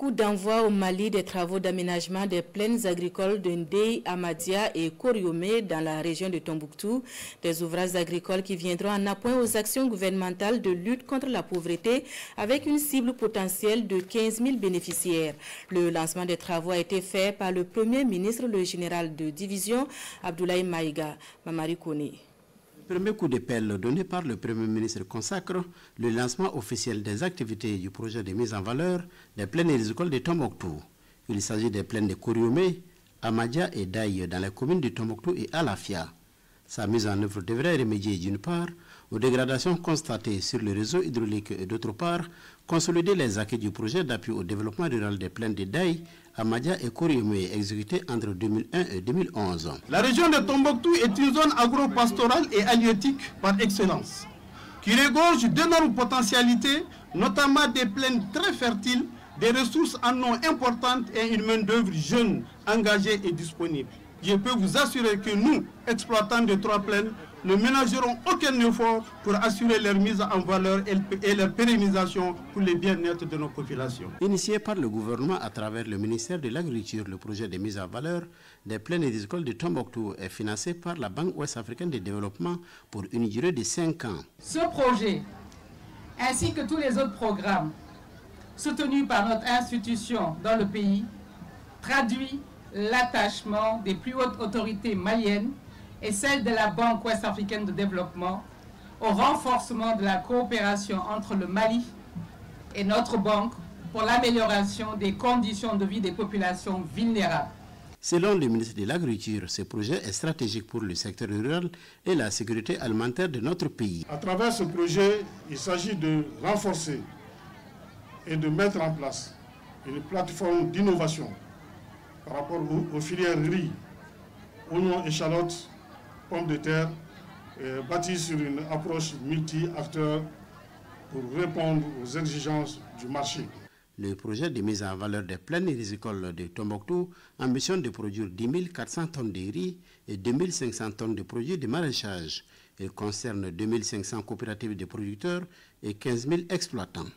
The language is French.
Coup d'envoi au Mali des travaux d'aménagement des plaines agricoles de Ndeye, Amadia et Koriomé dans la région de Tombouctou. Des ouvrages agricoles qui viendront en appoint aux actions gouvernementales de lutte contre la pauvreté avec une cible potentielle de 15 000 bénéficiaires. Le lancement des travaux a été fait par le Premier ministre, le général de division, Abdoulaye Maïga. Mamari Kone. Le premier coup de pelle donné par le Premier ministre consacre le lancement officiel des activités du projet de mise en valeur des plaines agricoles de Tombouctou. Il s'agit des plaines de Koriomé, Amadia et Daï dans les communes de Tombouctou et Alafia. Sa mise en œuvre devrait remédier d'une part aux dégradations constatées sur le réseau hydraulique et d'autre part consolider les acquis du projet d'appui au développement rural des plaines de Daï, Amadia et Koriomé exécuté entre 2001 et 2011. La région de Tombouctou est une zone agro-pastorale et halieutique par excellence, qui regorge d'énormes potentialités, notamment des plaines très fertiles, des ressources en eau importantes et une main-d'œuvre jeune, engagée et disponible. Je peux vous assurer que nous, exploitants de 3 plaines, ne ménagerons aucun effort pour assurer leur mise en valeur et leur pérennisation pour le bien-être de nos populations. Initié par le gouvernement à travers le ministère de l'Agriculture, le projet de mise en valeur des plaines agricoles de Tombouctou est financé par la Banque ouest-africaine de développement pour une durée de 5 ans. Ce projet, ainsi que tous les autres programmes soutenus par notre institution dans le pays, traduit l'attachement des plus hautes autorités maliennes et celle de la Banque ouest-africaine de développement au renforcement de la coopération entre le Mali et notre banque pour l'amélioration des conditions de vie des populations vulnérables. Selon le ministre de l'Agriculture, ce projet est stratégique pour le secteur rural et la sécurité alimentaire de notre pays. À travers ce projet, il s'agit de renforcer et de mettre en place une plateforme d'innovation par rapport aux filières riz, oignons, échalotes, pommes de terre, bâties sur une approche multi-acteurs pour répondre aux exigences du marché. Le projet de mise en valeur des plaines agricoles de Tombouctou ambitionne de produire 10 400 tonnes de riz et 2 500 tonnes de produits de maraîchage. Il concerne 2 500 coopératives de producteurs et 15 000 exploitants.